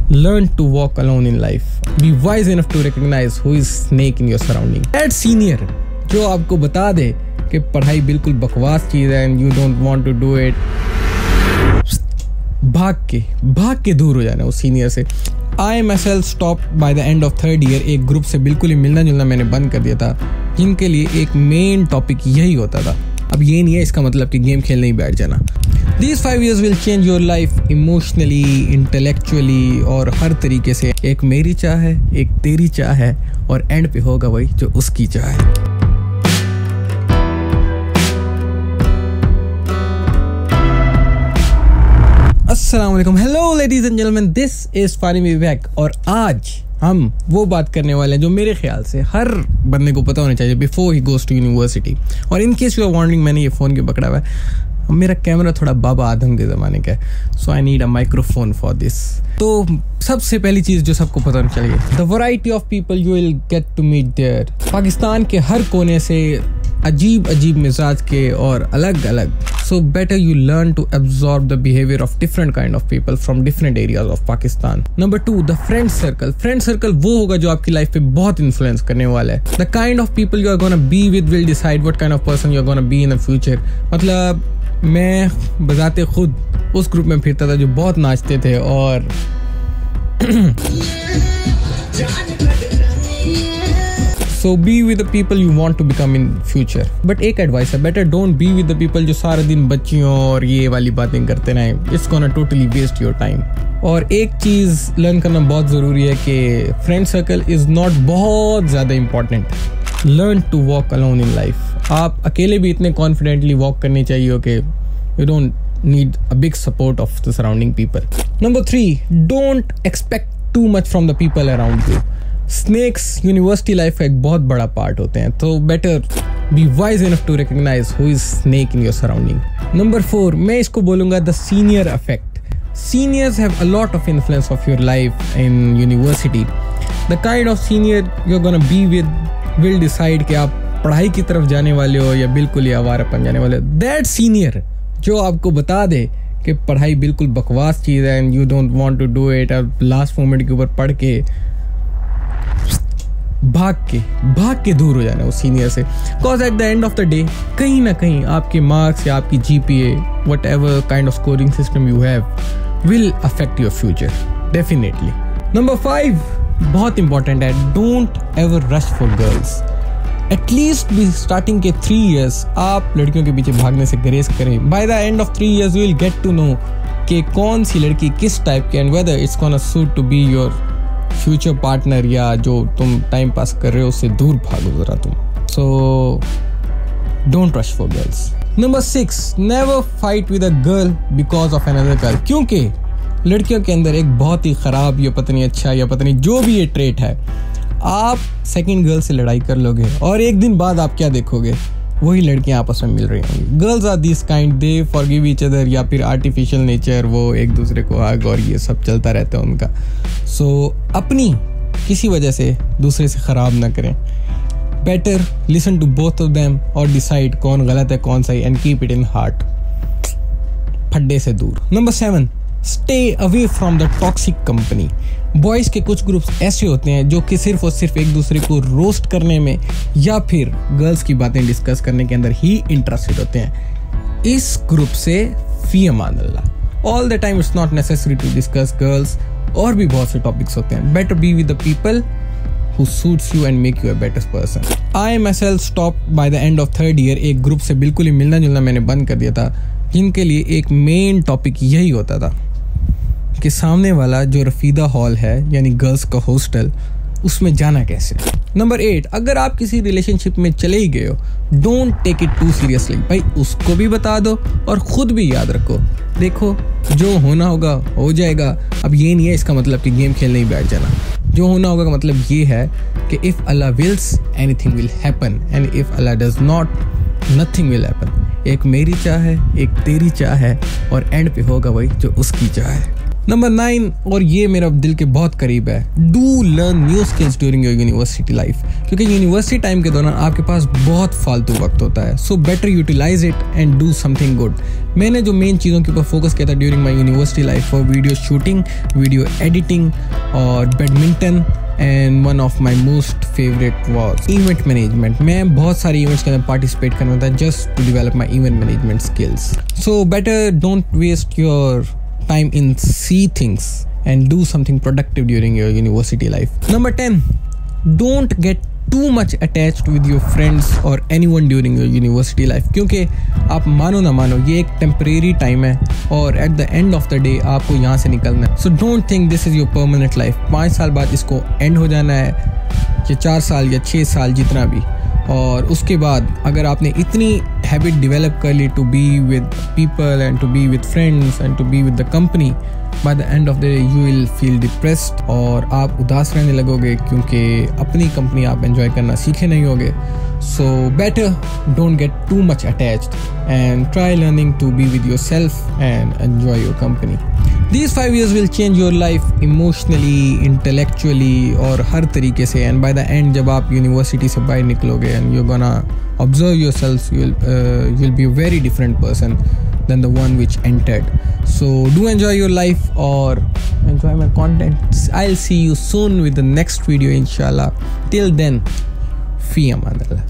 Learn to walk alone in life. Be wise enough to recognize who is snake in your surrounding. That senior जो आपको बता दे कि पढ़ाई बिल्कुल बकवास चीज़ है and you don't want to do it, भाग के दूर हो जाना उस सीनियर से। I myself stopped by the end of third year। एक ग्रुप से बिल्कुल ही मिलना जुलना मैंने बंद कर दिया था जिनके लिए एक मेन टॉपिक यही होता था। अब ये नहीं है इसका मतलब कि गेम खेलने ही बैठ जाना। These 5 years will change your life emotionally, intellectually और हर तरीके से। एक मेरी चाह है, एक तेरी चाह है और एंड पे होगा वही जो उसकी चाह है। अस्सलाम वालेकुम, hello ladies and gentleman, this is फारिमी विवेक और आज हम वो बात करने वाले हैं जो मेरे ख्याल से हर बंदे को पता होना चाहिए before he goes to university. और in case you are wondering, मैंने ये फ़ोन क्यों पकड़ा हुआ है? मेरा कैमरा थोड़ा बाबा आदम के ज़माने का है, so I need a microphone for this. तो सबसे पहली चीज़ जो सबको पता होनी चाहिए, the variety of people you will get to meet there. Pakistan के हर कोने से अजीब मिजाज के और अलग अलग, so better you learn to absorb the behaviour of different kind of people from different areas of Pakistan. Number 2, the friend circle. Friend circle वो होगा जो आपकी लाइफ पे बहुत इन्फ्लुएंस करने वाला है। The kind of people you are gonna be with will decide what kind of person you are gonna be in the future. मतलब मैं बजाते खुद उस ग्रुप में फिरता था जो बहुत नाचते थे और So be with the people you want to become in future. But एक एडवाइस है, better don't be with the people जो सारा दिन बच्चियों और ये वाली बातें करते रहें। It's gonna totally waste your time. और एक चीज़ लर्न करना बहुत ज़रूरी है कि फ्रेंड सर्कल इज़ नॉट बहुत ज़्यादा important. Learn to walk alone in life. आप अकेले भी इतने कॉन्फिडेंटली वॉक करनी चाहिए कि you don't need a big support of the surrounding people. Number 3, don't expect too much from the people around you. Snakes university life का एक बहुत बड़ा पार्ट होते हैं, तो better be wise enough to recognise who is snake in your surrounding. Number 4, मैं इसको बोलूँगा the senior effect. Seniors have a lot of influence of your life in university. The kind of senior you're gonna be with will decide कि आप पढ़ाई की तरफ जाने वाले हो या बिल्कुल ही आवारापन जाने वाले हो। That senior जो आपको बता दे कि पढ़ाई बिल्कुल बकवास चीज़ है and you don't want to do it, और लास्ट मोमेंट के ऊपर पढ़ के भाग के दूर हो जाना उस सीनियर से। Cause at the end of the day कहीं ना कहीं आपके मार्क्स या आपकी GPA, whatever kind of scoring system you have, will affect your future definitely. Number 5 बहुत important है, don't ever rush for girls. At least be starting के 3 years आप लड़कियों के पीछे भागने से ग्रेस करें। By the end of 3 years you will get to know कि कौन सी लड़की किस टाइप की and whether it's gonna suit to be your future partner या जो तुम टाइम पास कर रहे हो उससे दूर भागो जरा तुम। So don't rush for girls. Number 6, never fight with a girl because of another girl. क्योंकि लड़कियों के अंदर एक बहुत ही ख़राब या पता नहीं अच्छा या पता नहीं जो भी ये ट्रेट है, आप सेकंड गर्ल से लड़ाई कर लोगे और एक दिन बाद आप क्या देखोगे, वही लड़कियां आपस में मिल रही होंगी। Girls are this kind, they forgive each other, या फिर आर्टिफिशियल नेचर, वो एक दूसरे को हग और ये सब चलता रहता है उनका। सो अपनी किसी वजह से दूसरे से ख़राब ना करें। Better listen to both of them और डिसाइड कौन गलत है कौन सही and keep it in heart, फड्डे से दूर। Number 7, stay away from the toxic company. Boys के कुछ ग्रुप्स ऐसे होते हैं जो कि सिर्फ और सिर्फ एक दूसरे को रोस्ट करने में या फिर गर्ल्स की बातें डिस्कस करने के अंदर ही इंटरेस्टेड होते हैं। इस ग्रुप से फी अमान अल्लाह। All the time it's not necessary to discuss girls, और भी बहुत से टॉपिक्स होते हैं। Better be with the people who suits you and make you a better person. I myself stopped by the end of third year। एक group से बिल्कुल ही मिलना जुलना मैंने बंद कर दिया था जिनके लिए एक मेन टॉपिक यही होता था कि सामने वाला जो रफीदा हॉल है यानी गर्ल्स का हॉस्टल, उसमें जाना कैसे। नंबर 8, अगर आप किसी रिलेशनशिप में चले ही गए हो, don't take it too seriously. भाई उसको भी बता दो और ख़ुद भी याद रखो, देखो जो होना होगा हो जाएगा। अब ये नहीं है इसका मतलब कि गेम खेलने ही बैठ जाना। जो होना होगा का मतलब ये है कि if Allah wills anything will happen and if Allah does not nothing will happen. एक मेरी चाह है, एक तेरी चाह है और एंड पे होगा वही जो उसकी चाह है। नंबर 9, और ये मेरा दिल के बहुत करीब है, do learn new skills during your university life, क्योंकि यूनिवर्सिटी टाइम के दौरान आपके पास बहुत फालतू वक्त होता है, so better utilize it and do something good. मैंने जो मेन चीज़ों के ऊपर फोकस किया था during my university life, for video shooting, video editing और badminton, and one of my most favourite was event management. मैं बहुत सारे इवेंट्स के अंदर पार्टिसिपेट करना था just to develop my event management skills. So better don't waste your time in see things and do something productive during your university life. Number 10, don't get too much attached with your friends or anyone during your university life, क्योंकि आप मानो ना मानो ये एक temporary time है और at the end of the day आपको यहाँ से निकलना है। So don't think this is your permanent life. 5 साल बाद इसको एंड हो जाना है, या 4 साल या 6 साल जितना भी, और उसके बाद अगर आपने इतनी हैबिट डेवलप कर ली to be with people and to be with friends and to be with the company, by the end of the day you will feel depressed और आप उदास रहने लगोगे क्योंकि अपनी कंपनी आप एंजॉय करना सीखे नहीं होगे। So better don't get too much attached and try learning to be with your self and enjoy your company. These 5 years will change your life emotionally, intellectually और हर तरीके से, and by the end जब आप university से बाहर निकलोगे and you're gonna observe yourself, you'll be a very different person than the one which entered. So do enjoy your life or enjoy my content. I'll see you soon with the next video inshallah. Till then, fi aman Allah.